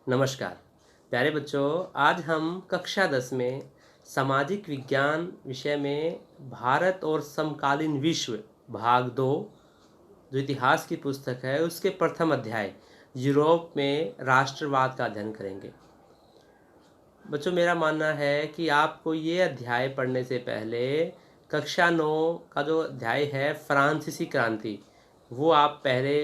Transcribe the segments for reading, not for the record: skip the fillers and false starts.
नमस्कार प्यारे बच्चों। आज हम कक्षा 10 में सामाजिक विज्ञान विषय में भारत और समकालीन विश्व भाग 2 जो इतिहास की पुस्तक है उसके प्रथम अध्याय यूरोप में राष्ट्रवाद का अध्ययन करेंगे। बच्चों, मेरा मानना है कि आपको ये अध्याय पढ़ने से पहले कक्षा 9 का जो अध्याय है फ्रांसीसी क्रांति, वो आप पहले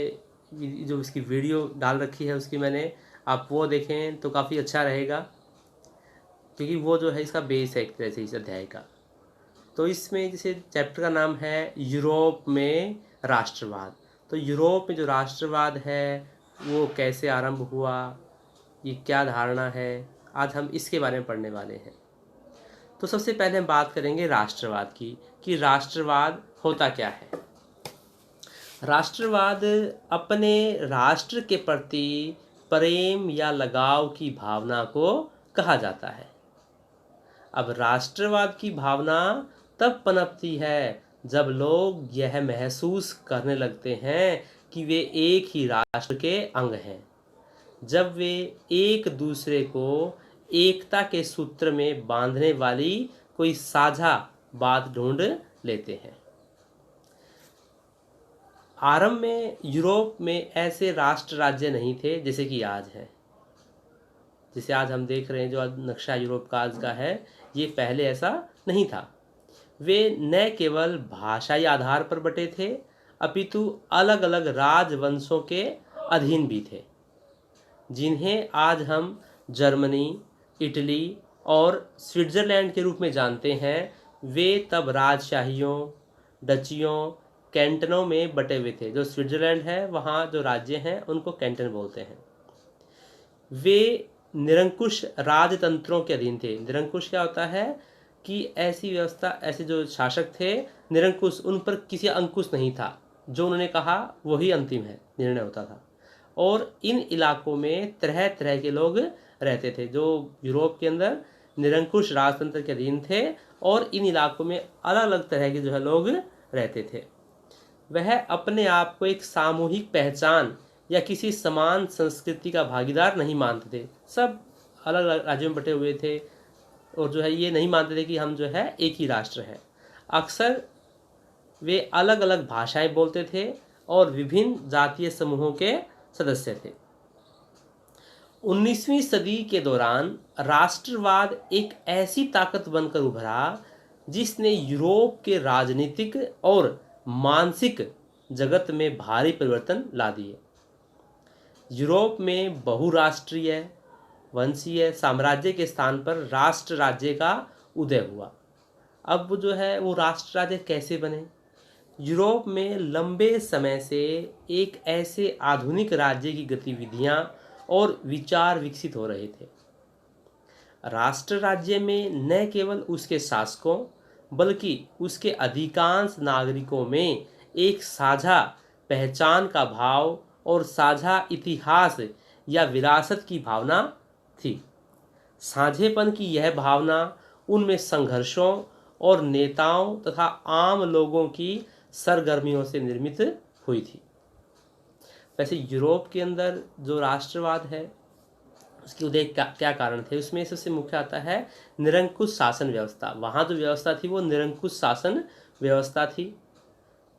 जो उसकी वीडियो डाल रखी है उसकी मैंने, आप वो देखें तो काफ़ी अच्छा रहेगा, क्योंकि वो जो है इसका बेस है एक तरह से इस अध्याय का। तो इसमें जैसे चैप्टर का नाम है यूरोप में राष्ट्रवाद। तो यूरोप में जो राष्ट्रवाद है वो कैसे आरंभ हुआ, ये क्या धारणा है, आज हम इसके बारे में पढ़ने वाले हैं। तो सबसे पहले हम बात करेंगे राष्ट्रवाद की, कि राष्ट्रवाद होता क्या है। राष्ट्रवाद अपने राष्ट्र के प्रति प्रेम या लगाव की भावना को कहा जाता है। अब राष्ट्रवाद की भावना तब पनपती है जब लोग यह महसूस करने लगते हैं कि वे एक ही राष्ट्र के अंग हैं, जब वे एक दूसरे को एकता के सूत्र में बांधने वाली कोई साझा बात ढूंढ लेते हैं। आरंभ में यूरोप में ऐसे राष्ट्र राज्य नहीं थे जैसे कि आज है। जिसे आज हम देख रहे हैं, जो आज नक्शा यूरोप का आज का है, ये पहले ऐसा नहीं था। वे न केवल भाषाई आधार पर बटे थे, अपितु अलग अलग राजवंशों के अधीन भी थे, जिन्हें आज हम जर्मनी, इटली और स्विट्जरलैंड के रूप में जानते हैं। वे तब राजशाहियों, डचियों, कैंटनों में बटे हुए थे। जो स्विट्जरलैंड है वहाँ जो राज्य हैं उनको कैंटन बोलते हैं। वे निरंकुश राजतंत्रों के अधीन थे। निरंकुश क्या होता है कि ऐसी व्यवस्था, ऐसे जो शासक थे निरंकुश, उन पर किसी अंकुश नहीं था, जो उन्होंने कहा वही अंतिम है, निर्णय होता था। और इन इलाकों में तरह तरह के लोग रहते थे जो यूरोप के अंदर निरंकुश राजतंत्र के अधीन थे, और इन इलाकों में अलग अलग तरह के जो है लोग रहते थे। वह अपने आप को एक सामूहिक पहचान या किसी समान संस्कृति का भागीदार नहीं मानते थे। सब अलग अलग राज्यों में बटे हुए थे और जो है ये नहीं मानते थे कि हम जो है एक ही राष्ट्र है। अक्सर वे अलग अलग भाषाएं बोलते थे और विभिन्न जातीय समूहों के सदस्य थे। 19वीं सदी के दौरान राष्ट्रवाद एक ऐसी ताकत बनकर उभरा जिसने यूरोप के राजनीतिक और मानसिक जगत में भारी परिवर्तन ला दिए। यूरोप में बहुराष्ट्रीय वंशीय साम्राज्य के स्थान पर राष्ट्र राज्य का उदय हुआ। अब वो जो है वो राष्ट्र राज्य कैसे बने? यूरोप में लंबे समय से एक ऐसे आधुनिक राज्य की गतिविधियां और विचार विकसित हो रहे थे। राष्ट्र राज्य में न केवल उसके शासकों बल्कि उसके अधिकांश नागरिकों में एक साझा पहचान का भाव और साझा इतिहास या विरासत की भावना थी। साझेपन की यह भावना उनमें संघर्षों और नेताओं तथा आम लोगों की सरगर्मियों से निर्मित हुई थी। वैसे यूरोप के अंदर जो राष्ट्रवाद है उसके उदय क्या कारण थे, उसमें सबसे मुख्य आता है निरंकुश शासन व्यवस्था। वहाँ जो व्यवस्था थी वो निरंकुश शासन व्यवस्था थी।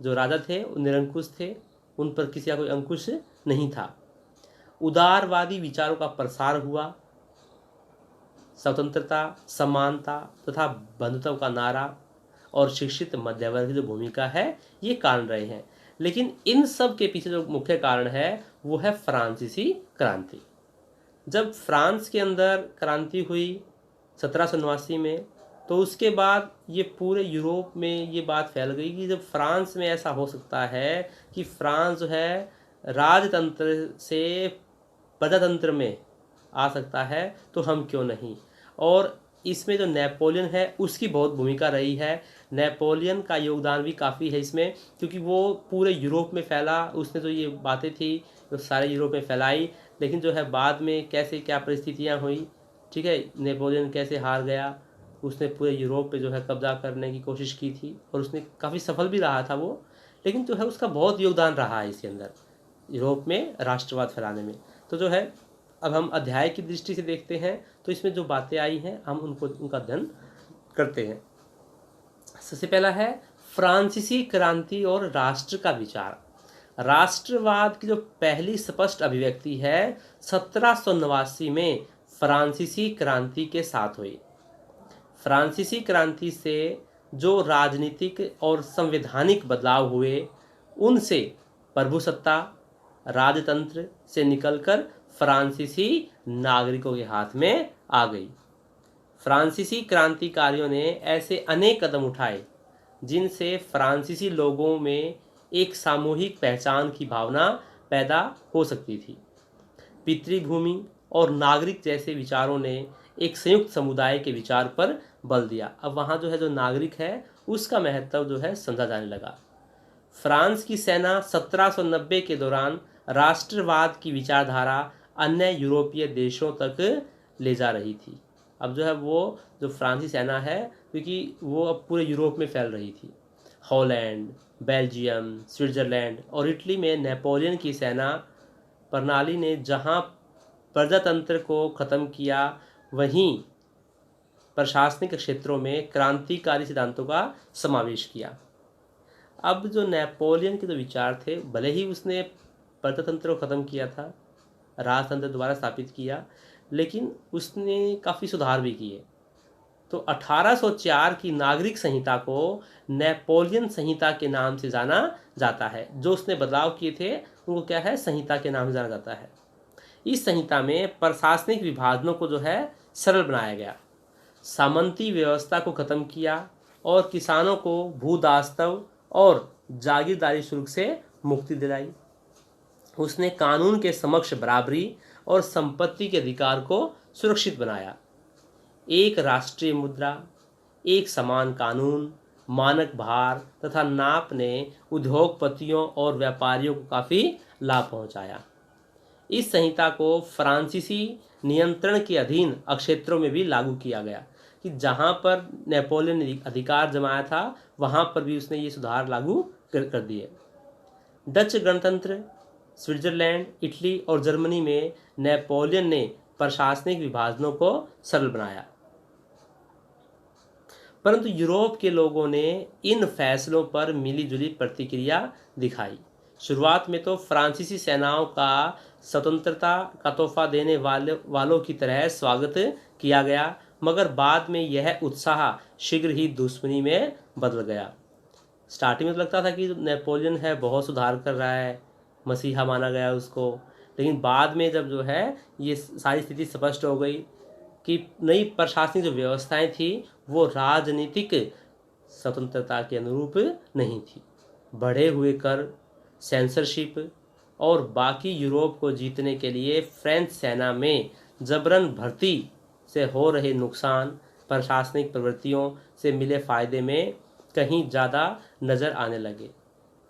जो राजा थे वो निरंकुश थे, उन पर किसी का कोई अंकुश नहीं था। उदारवादी विचारों का प्रसार हुआ। स्वतंत्रता, समानता तथा बंधुत्व का नारा और शिक्षित मध्यवर्ग की जो भूमिका है ये कारण रहे हैं। लेकिन इन सब के पीछे जो मुख्य कारण है वो है फ्रांसीसी क्रांति। जब फ्रांस के अंदर क्रांति हुई 1789 में, तो उसके बाद ये पूरे यूरोप में ये बात फैल गई कि जब फ्रांस में ऐसा हो सकता है कि फ्रांस जो है राजतंत्र से प्रजातंत्र में आ सकता है, तो हम क्यों नहीं। और इसमें जो नेपोलियन है उसकी बहुत भूमिका रही है। नेपोलियन का योगदान भी काफ़ी है इसमें, क्योंकि वो पूरे यूरोप में फैला। उसने जो ये बातें थी तो सारे यूरोप में फैलाई, लेकिन जो है बाद में कैसे क्या परिस्थितियां हुई, ठीक है, नेपोलियन कैसे हार गया, उसने पूरे यूरोप पे जो है कब्जा करने की कोशिश की थी और उसने काफ़ी सफल भी रहा था वो। लेकिन जो है उसका बहुत योगदान रहा है इसके अंदर यूरोप में राष्ट्रवाद फैलाने में। तो जो है अब हम अध्याय की दृष्टि से देखते हैं तो इसमें जो बातें आई हैं हम उनका अध्ययन करते हैं। सबसे पहला है फ्रांसीसी क्रांति और राष्ट्र का विचार। राष्ट्रवाद की जो पहली स्पष्ट अभिव्यक्ति है 1789 में फ्रांसीसी क्रांति के साथ हुई। फ्रांसीसी क्रांति से जो राजनीतिक और संवैधानिक बदलाव हुए उनसे प्रभुसत्ता राजतंत्र से निकलकर फ्रांसीसी नागरिकों के हाथ में आ गई। फ्रांसीसी क्रांतिकारियों ने ऐसे अनेक कदम उठाए जिनसे फ्रांसीसी लोगों में एक सामूहिक पहचान की भावना पैदा हो सकती थी। पितृभूमि और नागरिक जैसे विचारों ने एक संयुक्त समुदाय के विचार पर बल दिया। अब वहाँ जो है जो नागरिक है उसका महत्व जो है समझा जाने लगा। फ्रांस की सेना 1790 के दौरान राष्ट्रवाद की विचारधारा अन्य यूरोपीय देशों तक ले जा रही थी। अब जो है वो जो फ्रांसीसी सेना है क्योंकि वो अब पूरे यूरोप में फैल रही थी। हॉलैंड, बेल्जियम, स्विट्जरलैंड और इटली में नेपोलियन की सेना प्रणाली ने जहां प्रजातंत्र को ख़त्म किया वहीं प्रशासनिक क्षेत्रों में क्रांतिकारी सिद्धांतों का समावेश किया। अब जो नेपोलियन के जो विचार थे, भले ही उसने प्रजातंत्र को ख़त्म किया था, राजतंत्र द्वारा स्थापित किया, लेकिन उसने काफ़ी सुधार भी किए। तो 1804 की नागरिक संहिता को नेपोलियन संहिता के नाम से जाना जाता है। जो उसने बदलाव किए थे उनको क्या है, संहिता के नाम से जाना जाता है। इस संहिता में प्रशासनिक विभाजनों को जो है सरल बनाया गया, सामंती व्यवस्था को खत्म किया और किसानों को भूदास्तव और जागीरदारी शुल्क से मुक्ति दिलाई। उसने कानून के समक्ष बराबरी और संपत्ति के अधिकार को सुरक्षित बनाया। एक राष्ट्रीय मुद्रा, एक समान कानून, मानक भार तथा नाप ने उद्योगपतियों और व्यापारियों को काफ़ी लाभ पहुंचाया। इस संहिता को फ्रांसीसी नियंत्रण के अधीन क्षेत्रों में भी लागू किया गया कि जहां पर नेपोलियन ने अधिकार जमाया था वहां पर भी उसने ये सुधार लागू कर दिए। डच गणतंत्र, स्विट्जरलैंड, इटली और जर्मनी में नेपोलियन ने प्रशासनिक विभाजनों को सरल बनाया, परंतु यूरोप के लोगों ने इन फैसलों पर मिलीजुली प्रतिक्रिया दिखाई। शुरुआत में तो फ्रांसीसी सेनाओं का स्वतंत्रता का तोहफा देने वालों की तरह स्वागत किया गया, मगर बाद में यह उत्साह शीघ्र ही दुश्मनी में बदल गया। स्टार्टिंग में तो लगता था कि नेपोलियन है बहुत सुधार कर रहा है, मसीहा माना गया उसको, लेकिन बाद में जब जो है ये सारी स्थिति स्पष्ट हो गई कि नई प्रशासनिक जो व्यवस्थाएं थी वो राजनीतिक स्वतंत्रता के अनुरूप नहीं थी। बढ़े हुए कर, सेंसरशिप और बाकी यूरोप को जीतने के लिए फ्रेंच सेना में जबरन भर्ती से हो रहे नुकसान प्रशासनिक प्रवृत्तियों से मिले फायदे में कहीं ज़्यादा नज़र आने लगे।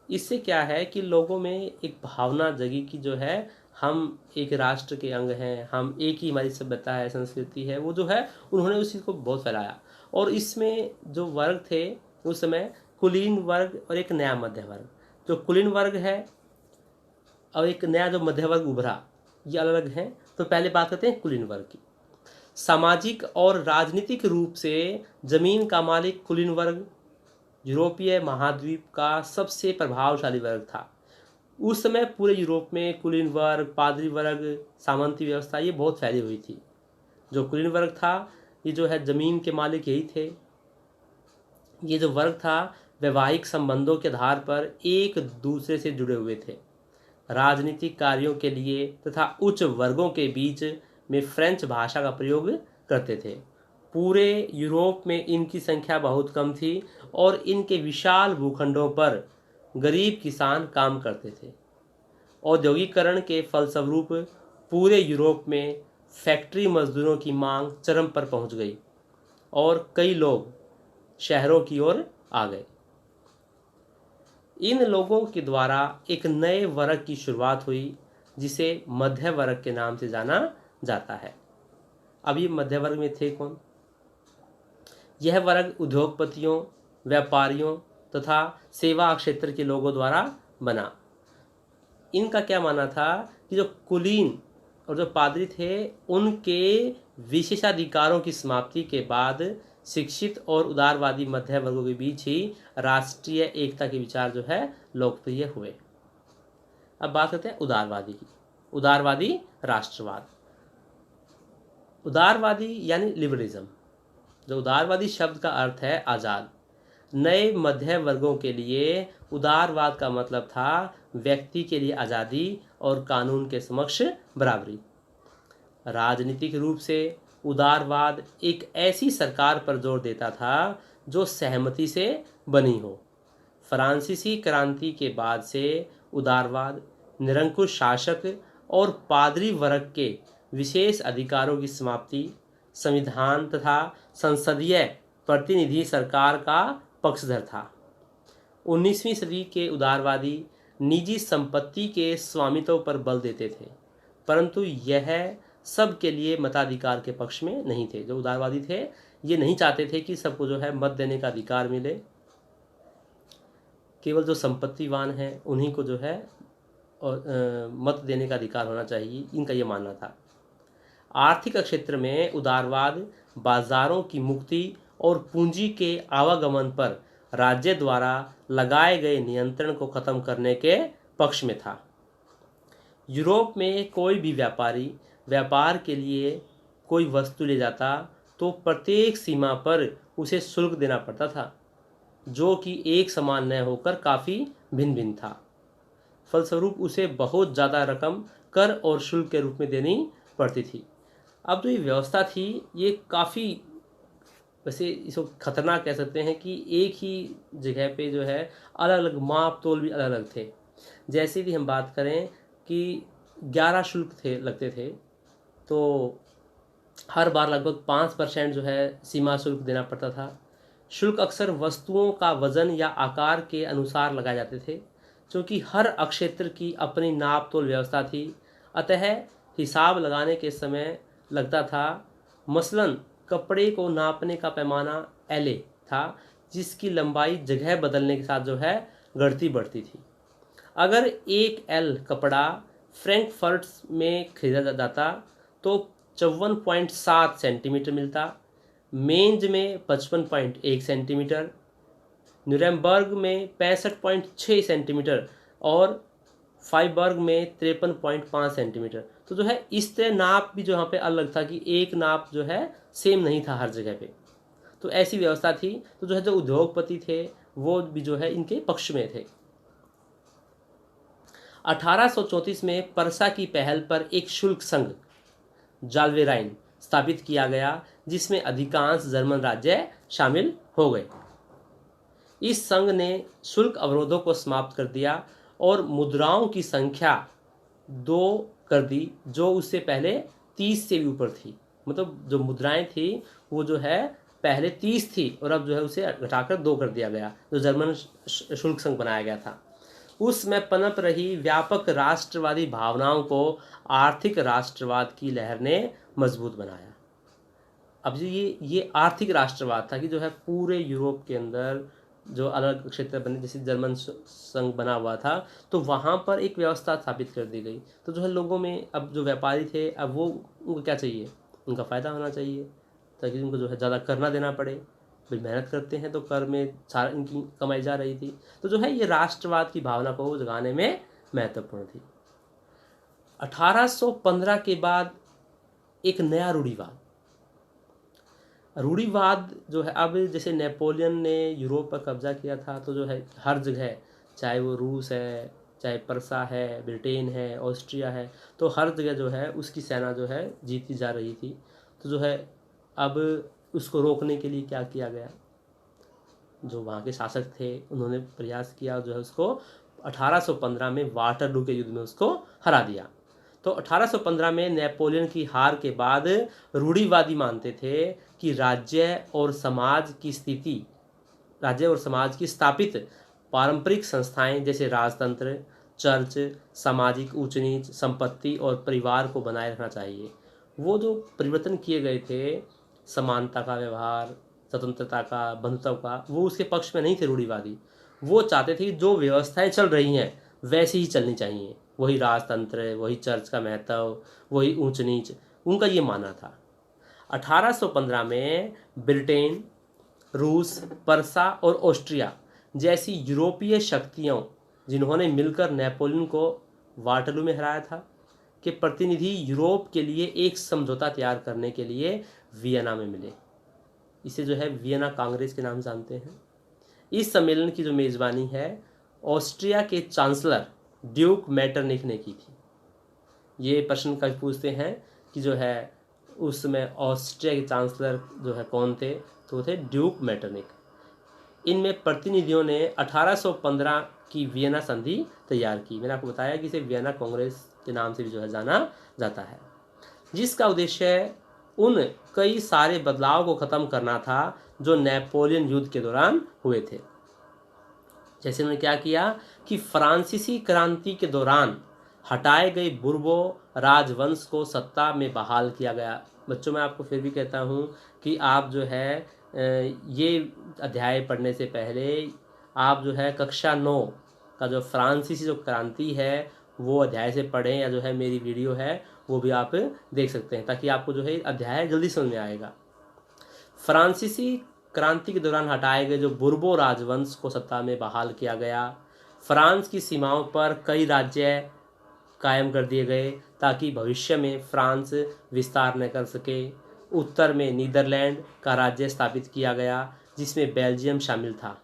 इससे क्या है कि लोगों में एक भावना जगी कि जो है हम एक राष्ट्र के अंग हैं, हम एक ही हमारी सभ्यता है, संस्कृति है, वो जो है उन्होंने उस चीज़ को बहुत फैलाया। और इसमें जो वर्ग थे उस समय कुलीन वर्ग और एक नया मध्य वर्ग। जो कुलीन वर्ग है और एक नया जो मध्य वर्ग उभरा, ये अलग अलग हैं। तो पहले बात करते हैं कुलीन वर्ग की। सामाजिक और राजनीतिक रूप से जमीन का मालिक कुलीन वर्ग यूरोपीय महाद्वीप का सबसे प्रभावशाली वर्ग था। उस समय पूरे यूरोप में कुलीन वर्ग, पादरी वर्ग, सामंती व्यवस्था ये बहुत फैली हुई थी। जो कुलीन वर्ग था ये जो है जमीन के मालिक यही थे। ये जो वर्ग था वैवाहिक संबंधों के आधार पर एक दूसरे से जुड़े हुए थे। राजनीतिक कार्यों के लिए तथा उच्च वर्गों के बीच में फ्रेंच भाषा का प्रयोग करते थे। पूरे यूरोप में इनकी संख्या बहुत कम थी और इनके विशाल भूखंडों पर गरीब किसान काम करते थे। औद्योगिकरण के फलस्वरूप पूरे यूरोप में फैक्ट्री मजदूरों की मांग चरम पर पहुंच गई और कई लोग शहरों की ओर आ गए। इन लोगों के द्वारा एक नए वर्ग की शुरुआत हुई जिसे मध्य वर्ग के नाम से जाना जाता है। अब ये मध्य वर्ग में थे कौन? यह वर्ग उद्योगपतियों, व्यापारियों तथा सेवा क्षेत्र के लोगों द्वारा बना। इनका क्या मानना था कि जो कुलीन और जो पादरी थे उनके विशेषाधिकारों की समाप्ति के बाद शिक्षित और उदारवादी मध्य वर्गों के बीच ही राष्ट्रीय एकता के विचार जो है लोकप्रिय हुए। अब बात करते हैं उदारवादी की। उदारवादी राष्ट्रवाद। उदारवादी यानी लिबरलिज्म। जो उदारवादी शब्द का अर्थ है आज़ाद। नए मध्य वर्गों के लिए उदारवाद का मतलब था व्यक्ति के लिए आज़ादी और कानून के समक्ष बराबरी। राजनीतिक रूप से उदारवाद एक ऐसी सरकार पर जोर देता था जो सहमति से बनी हो। फ्रांसीसी क्रांति के बाद से उदारवाद निरंकुश शासक और पादरी वर्ग के विशेष अधिकारों की समाप्ति, संविधान तथा संसदीय प्रतिनिधि सरकार का पक्षधर था। 19वीं सदी के उदारवादी निजी संपत्ति के स्वामित्व पर बल देते थे, परंतु यह सब के लिए मताधिकार के पक्ष में नहीं थे। जो उदारवादी थे ये नहीं चाहते थे कि सबको जो है मत देने का अधिकार मिले, केवल जो संपत्तिवान हैं उन्हीं को जो है और मत देने का अधिकार होना चाहिए, इनका ये मानना था। आर्थिक क्षेत्र में उदारवाद बाजारों की मुक्ति और पूंजी के आवागमन पर राज्य द्वारा लगाए गए नियंत्रण को खत्म करने के पक्ष में था। यूरोप में कोई भी व्यापारी व्यापार के लिए कोई वस्तु ले जाता तो प्रत्येक सीमा पर उसे शुल्क देना पड़ता था, जो कि एक समान न होकर काफ़ी भिन्न भिन्न था। फलस्वरूप उसे बहुत ज़्यादा रकम कर और शुल्क के रूप में देनी पड़ती थी। अब जो ये व्यवस्था थी ये काफ़ी, वैसे इसको खतरनाक कह सकते हैं कि एक ही जगह पे जो है अलग अलग माप तोल भी अलग अलग थे। जैसे कि हम बात करें कि 11 शुल्क लगते थे, तो हर बार लगभग 5% जो है सीमा शुल्क देना पड़ता था। शुल्क अक्सर वस्तुओं का वजन या आकार के अनुसार लगाए जाते थे, क्योंकि हर अक्षेत्र की अपनी नाप तोल व्यवस्था थी। अतः हिसाब लगाने के समय लगता था। मसलन कपड़े को नापने का पैमाना एले था, जिसकी लंबाई जगह बदलने के साथ जो है बढ़ती बढ़ती थी। अगर एक एल कपड़ा फ्रैंकफर्ट में खरीदा जाता तो 54.7 सेंटीमीटर मिलता, मेंज में 55.1 सेंटीमीटर, न्यूरेमबर्ग में 65.6 सेंटीमीटर और फाइबर्ग में 53.5 सेंटीमीटर। तो जो है इस तरह नाप भी जो यहाँ पे अलग था कि एक नाप जो है सेम नहीं था हर जगह पे। तो ऐसी व्यवस्था थी। तो जो है जो उद्योगपति थे वो भी जो है इनके पक्ष में थे। 1834 में परसा की पहल पर एक शुल्क संघ जालवेराइन स्थापित किया गया, जिसमें अधिकांश जर्मन राज्य शामिल हो गए। इस संघ ने शुल्क अवरोधों को समाप्त कर दिया और मुद्राओं की संख्या 2 कर दी, जो उससे पहले 30 से भी ऊपर थी। मतलब जो मुद्राएं थी वो जो है पहले 30 थी और अब जो है उसे घटाकर 2 कर दिया गया, जो जर्मन शुल्क संघ बनाया गया था। उसमें पनप रही व्यापक राष्ट्रवादी भावनाओं को आर्थिक राष्ट्रवाद की लहर ने मजबूत बनाया। अब ये आर्थिक राष्ट्रवाद था कि जो है पूरे यूरोप के अंदर जो अलग क्षेत्र बने, जैसे जर्मन संघ बना हुआ था, तो वहाँ पर एक व्यवस्था स्थापित कर दी गई। तो जो है लोगों में, अब जो व्यापारी थे अब वो उनको क्या चाहिए, उनका फ़ायदा होना चाहिए, ताकि उनको जो है ज़्यादा कर ना देना पड़े। भाई मेहनत करते हैं तो कर में सारा इनकी कमाई जा रही थी। तो जो है ये राष्ट्रवाद की भावना को जगाने में महत्वपूर्ण थी। 1815 के बाद एक नया रूढ़िवाद जो है, अब जैसे नेपोलियन ने यूरोप पर कब्जा किया था, तो जो है हर जगह, चाहे वो रूस है, चाहे परसा है, ब्रिटेन है, ऑस्ट्रिया है, तो हर जगह जो है उसकी सेना जो है जीती जा रही थी। तो जो है अब उसको रोकने के लिए क्या किया गया, जो वहाँ के शासक थे उन्होंने प्रयास किया, जो है उसको 1815 में वाटरलू के युद्ध में उसको हरा दिया। तो 1815 में नेपोलियन की हार के बाद रूढ़िवादी मानते थे कि राज्य और समाज की स्थापित पारंपरिक संस्थाएं जैसे राजतंत्र, चर्च, सामाजिक ऊंच नीच, संपत्ति और परिवार को बनाए रखना चाहिए। वो जो परिवर्तन किए गए थे, समानता का व्यवहार, स्वतंत्रता का, बंधुत्व का, वो उसके पक्ष में नहीं थे रूढ़िवादी। वो चाहते थे कि जो व्यवस्थाएं चल रही हैं वैसी ही चलनी चाहिए, वही राजतंत्र, वही चर्च का महत्व, वही ऊंच नीच, उनका ये मानना था। 1815 में ब्रिटेन, रूस, पर्सा और ऑस्ट्रिया जैसी यूरोपीय शक्तियों, जिन्होंने मिलकर नेपोलियन को वाटरलू में हराया था, के प्रतिनिधि यूरोप के लिए एक समझौता तैयार करने के लिए वियना में मिले। इसे जो है वियना कांग्रेस के नाम से जानते हैं। इस सम्मेलन की जो मेज़बानी है ऑस्ट्रिया के चांसलर ड्यूक मेटरनिख ने की थी। ये प्रश्न कभी पूछते हैं कि जो है उस समय ऑस्ट्रिया के चांसलर जो है कौन थे, तो थे ड्यूक मेटरनिख। इनमें प्रतिनिधियों ने 1815 की वियना संधि तैयार की। मैंने आपको बताया कि इसे वियना कांग्रेस के नाम से भी जो है जाना जाता है, जिसका उद्देश्य उन कई सारे बदलाव को ख़त्म करना था जो नेपोलियन युद्ध के दौरान हुए थे। जैसे उन्होंने क्या किया कि फ्रांसीसी क्रांति के दौरान हटाए गए बुर्बो राजवंश को सत्ता में बहाल किया गया। बच्चों, मैं आपको फिर भी कहता हूँ कि आप जो है ये अध्याय पढ़ने से पहले आप जो है कक्षा 9 का जो फ्रांसीसी जो क्रांति है वो अध्याय से पढ़ें, या जो है मेरी वीडियो है वो भी आप देख सकते हैं, ताकि आपको जो है अध्याय जल्दी समझ में आएगा। फ्रांसीसी क्रांति के दौरान हटाए गए जो बुर्बो राजवंश को सत्ता में बहाल किया गया। फ्रांस की सीमाओं पर कई राज्य कायम कर दिए गए ताकि भविष्य में फ्रांस विस्तार न कर सके। उत्तर में नीदरलैंड का राज्य स्थापित किया गया, जिसमें बेल्जियम शामिल था।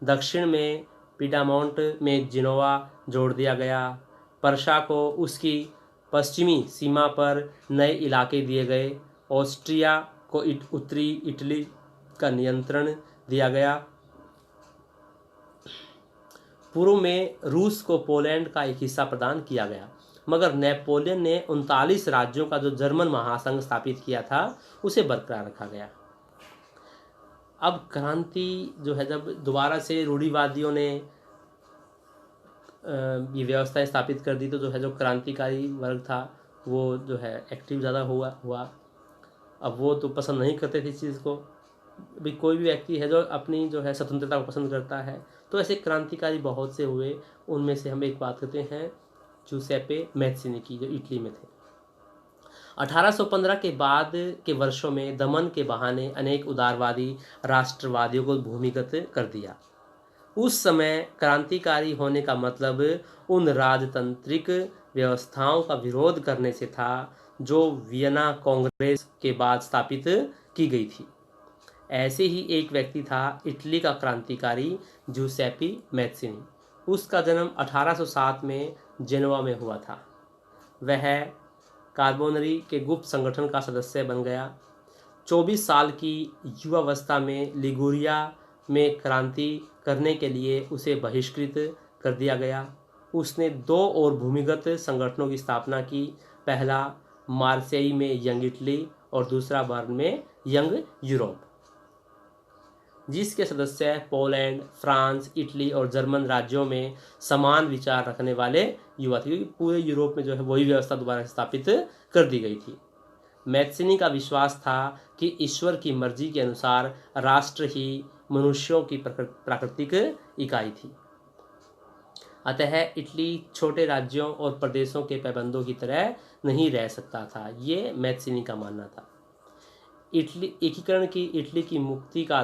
दक्षिण में पिडामोंट में जिनोवा जोड़ दिया गया। पर्सा को उसकी पश्चिमी सीमा पर नए इलाके दिए गए। ऑस्ट्रिया को उत्तरी इटली का नियंत्रण दिया गया। पूर्व में रूस को पोलैंड का एक हिस्सा प्रदान किया गया, मगर नेपोलियन ने 39 राज्यों का जो जर्मन महासंघ स्थापित किया था उसे बरकरार रखा गया। अब क्रांति जो है जब दोबारा से रूढ़िवादियों ने ये व्यवस्थाएं स्थापित कर दी, तो जो है जो क्रांतिकारी वर्ग था वो जो है एक्टिव ज़्यादा हुआ। अब वो तो पसंद नहीं करते थे इस चीज़ को। भी कोई भी व्यक्ति है जो अपनी जो है स्वतंत्रता को पसंद करता है, तो ऐसे क्रांतिकारी बहुत से हुए। उनमें से हम एक बात करते हैं जूसेप्पे मैत्सिनी की, जो इटली में थे। 1815 के बाद के वर्षों में दमन के बहाने अनेक उदारवादी राष्ट्रवादियों को भूमिगत कर दिया। उस समय क्रांतिकारी होने का मतलब उन राजतांत्रिक व्यवस्थाओं का विरोध करने से था जो वियना कांग्रेस के बाद स्थापित की गई थी। ऐसे ही एक व्यक्ति था इटली का क्रांतिकारी जूसेप्पे मैत्सिनी। उसका जन्म 1807 में जेनोवा में हुआ था। वह कार्बोनरी के गुप्त संगठन का सदस्य बन गया। 24 साल की युवावस्था में लिगुरिया में क्रांति करने के लिए उसे बहिष्कृत कर दिया गया। उसने 2 और भूमिगत संगठनों की स्थापना की। पहला मार्सेई में यंग इटली और दूसरा बर्न में यंग यूरोप, जिसके सदस्य पोलैंड, फ्रांस, इटली और जर्मन राज्यों में समान विचार रखने वाले युवा थे, क्योंकि पूरे यूरोप में जो है वही व्यवस्था दोबारा स्थापित कर दी गई थी। मैत्सिनी का विश्वास था कि ईश्वर की मर्जी के अनुसार राष्ट्र ही मनुष्यों की प्राकृतिक इकाई थी। अतः इटली छोटे राज्यों और प्रदेशों के पैबंदों की तरह नहीं रह सकता था। ये मैत्सिनी का मानना था। एकीकरण ही मुक्ति का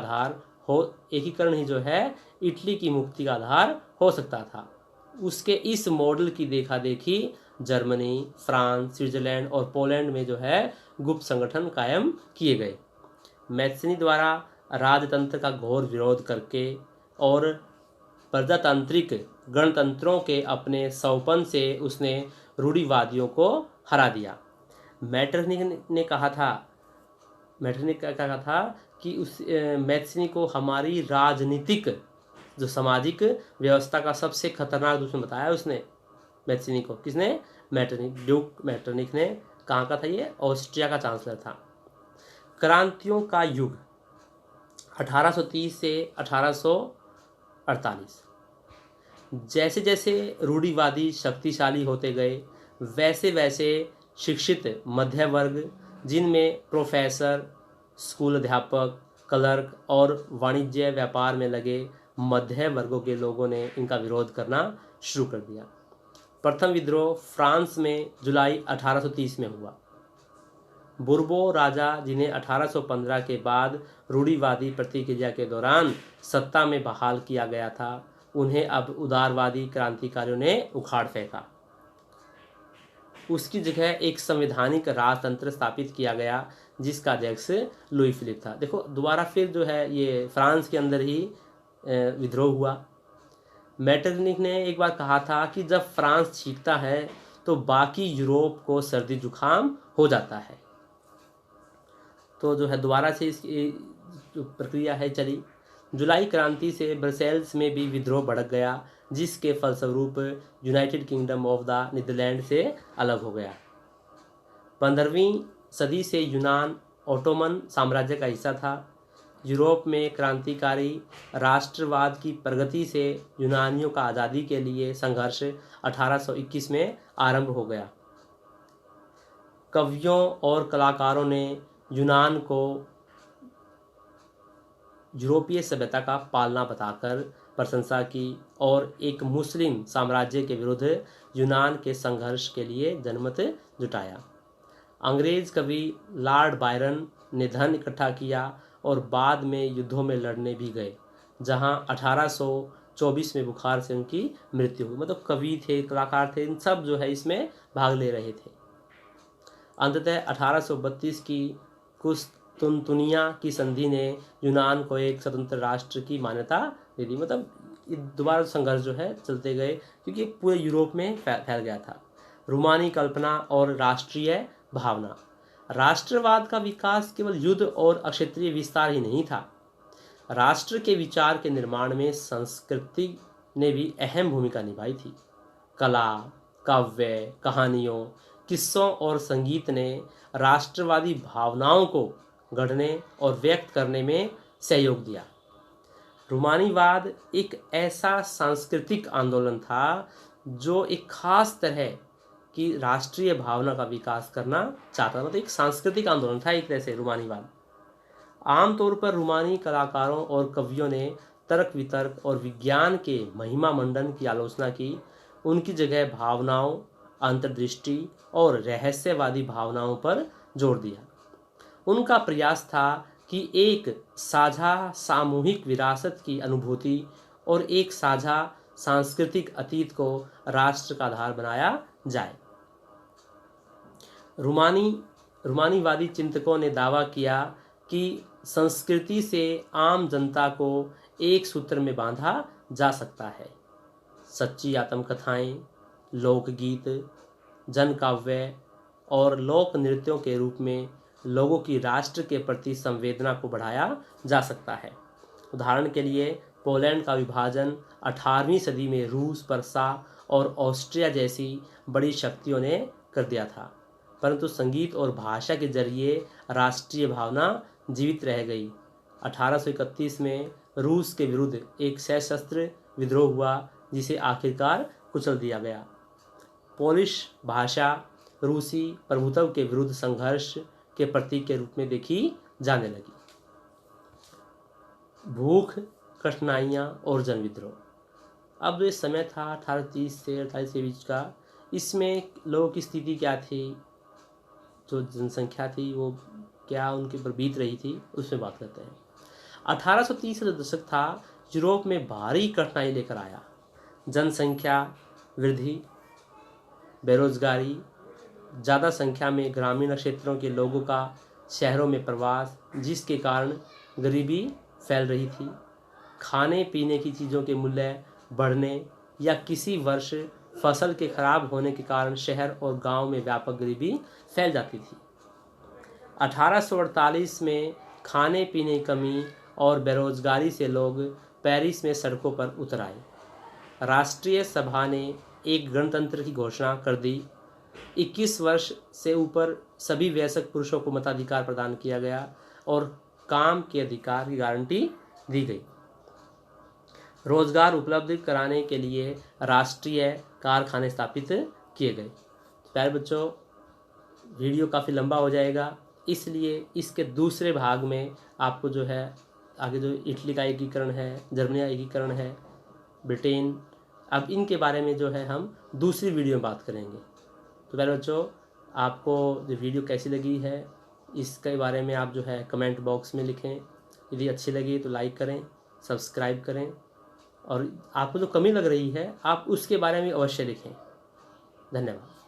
आधार हो सकता था। उसके इस मॉडल की देखा देखी जर्मनी, फ्रांस, स्विट्जरलैंड और पोलैंड में जो है गुप्त संगठन कायम किए गए। मैत्सिनी द्वारा राजतंत्र का घोर विरोध करके और प्रजातांत्रिक गणतंत्रों के अपने सौपन से उसने रूढ़िवादियों को हरा दिया। मैटरनिख क्या कहा था कि उस मैत्सिनी को हमारी राजनीतिक जो सामाजिक व्यवस्था का सबसे खतरनाक दुश्मन बताया उसने। मैत्सिनी को किसने? ड्यूक मैटरनिख ने। कहाँ का था ये? ऑस्ट्रिया का चांसलर था। क्रांतियों का युग 1830 से 1848। जैसे जैसे रूढ़िवादी शक्तिशाली होते गए, वैसे वैसे शिक्षित मध्य वर्ग, जिनमें प्रोफेसर, स्कूल अध्यापक, क्लर्क और वाणिज्य व्यापार में लगे मध्य वर्गों के लोगों ने इनका विरोध करना शुरू कर दिया। प्रथम विद्रोह फ्रांस में जुलाई 1830 में हुआ। बुर्बो राजा, जिन्हें 1815 के बाद रूढ़िवादी प्रतिक्रिया के दौरान सत्ता में बहाल किया गया था, उन्हें अब उदारवादी क्रांतिकारियों ने उखाड़ फेंका। उसकी जगह एक संवैधानिक राजतंत्र स्थापित किया गया, जिसका अध्यक्ष लुई फिलिप था। देखो दोबारा फिर जो है ये फ्रांस के अंदर ही विद्रोह हुआ। मेटरनिक ने एक बार कहा था कि जब फ्रांस छींकता है तो बाकी यूरोप को सर्दी जुकाम हो जाता है। तो जो है दोबारा से इसकी जो प्रक्रिया है चली। जुलाई क्रांति से ब्रसेल्स में भी विद्रोह भड़क गया, जिसके फलस्वरूप United Kingdom of the Netherland से अलग हो गया। 15वीं सदी से यूनान ओटोमन साम्राज्य का हिस्सा था। यूरोप में क्रांतिकारी राष्ट्रवाद की प्रगति से यूनानियों का आज़ादी के लिए संघर्ष 1821 में आरंभ हो गया। कवियों और कलाकारों ने यूनान को यूरोपीय सभ्यता का पालना बताकर प्रशंसा की और एक मुस्लिम साम्राज्य के विरुद्ध यूनान के संघर्ष के लिए जनमत जुटाया। अंग्रेज कवि लॉर्ड बायरन ने धन इकट्ठा किया और बाद में युद्धों में लड़ने भी गए, जहां 1824 में बुखार से उनकी मृत्यु हुई। मतलब कवि थे, कलाकार थे, इन सब जो है इसमें भाग ले रहे थे। अंततः 1832 की कुस्तुनतुनिया की संधि ने यूनान को एक स्वतंत्र राष्ट्र की मान्यता दे दी। मतलब दोबारा संघर्ष जो है चलते गए, क्योंकि पूरे यूरोप में फैल गया था। रूमानी कल्पना और राष्ट्रीय भावना। राष्ट्रवाद का विकास केवल युद्ध और अक्षेत्रीय विस्तार ही नहीं था। राष्ट्र के विचार के निर्माण में संस्कृति ने भी अहम भूमिका निभाई थी। कला, काव्य, कहानियों, किस्सों और संगीत ने राष्ट्रवादी भावनाओं को गढ़ने और व्यक्त करने में सहयोग दिया। रूमानीवाद एक ऐसा सांस्कृतिक आंदोलन था जो एक खास तरह की राष्ट्रीय भावना का विकास करना चाहता था। मतलब एक सांस्कृतिक आंदोलन था एक तरह से रूमानीवाद। आमतौर पर रूमानी कलाकारों और कवियों ने तर्क वितर्क और विज्ञान के महिमा मंडन की आलोचना की। उनकी जगह भावनाओं, अंतर्दृष्टि और रहस्यवादी भावनाओं पर जोर दिया। उनका प्रयास था कि एक साझा सामूहिक विरासत की अनुभूति और एक साझा सांस्कृतिक अतीत को राष्ट्र का आधार बनाया जाए। रूमानीवादी चिंतकों ने दावा किया कि संस्कृति से आम जनता को एक सूत्र में बांधा जा सकता है। सच्ची आत्मकथाएं, लोकगीत, जनकाव्य और लोक नृत्यों के रूप में लोगों की राष्ट्र के प्रति संवेदना को बढ़ाया जा सकता है। उदाहरण के लिए पोलैंड का विभाजन 18वीं सदी में रूस, परसा और ऑस्ट्रिया जैसी बड़ी शक्तियों ने कर दिया था, परंतु संगीत और भाषा के जरिए राष्ट्रीय भावना जीवित रह गई। 1831 में रूस के विरुद्ध एक सशस्त्र विद्रोह हुआ, जिसे आखिरकार कुचल दिया गया। पोलिश भाषा रूसी प्रभुत्व के विरुद्ध संघर्ष के प्रतीक के रूप में देखी जाने लगी। भूख, कठिनाइयाँ और जन विद्रोह। अब जो समय था 1830 से 1848 के बीच का, इसमें लोगों की स्थिति क्या थी, जो जनसंख्या थी वो क्या उनके ऊपर बीत रही थी, उसमें बात करते हैं। 1830 का दशक था यूरोप में भारी कठिनाई लेकर आया। जनसंख्या वृद्धि, बेरोजगारी, ज़्यादा संख्या में ग्रामीण क्षेत्रों के लोगों का शहरों में प्रवास, जिसके कारण गरीबी फैल रही थी। खाने पीने की चीज़ों के मूल्य बढ़ने या किसी वर्ष फसल के खराब होने के कारण शहर और गांव में व्यापक गरीबी फैल जाती थी। 1848 में खाने पीने की कमी और बेरोजगारी से लोग पेरिस में सड़कों पर उतर आए। राष्ट्रीय सभा ने एक गणतंत्र की घोषणा कर दी। 21 वर्ष से ऊपर सभी वयस्क पुरुषों को मताधिकार प्रदान किया गया और काम के अधिकार की गारंटी दी गई। रोजगार उपलब्ध कराने के लिए राष्ट्रीय कारखाने स्थापित किए गए। प्यारे बच्चों, वीडियो काफ़ी लंबा हो जाएगा, इसलिए इसके दूसरे भाग में आपको जो है आगे जो इटली का एकीकरण है, जर्मनी का एकीकरण है, ब्रिटेन अब इनके बारे में जो है हम दूसरी वीडियो में बात करेंगे। तो पहले बच्चों, आपको जो वीडियो कैसी लगी है इसके बारे में आप जो है कमेंट बॉक्स में लिखें। यदि अच्छी लगी तो लाइक करें, सब्सक्राइब करें, और आपको जो कमी लग रही है आप उसके बारे में अवश्य लिखें। धन्यवाद।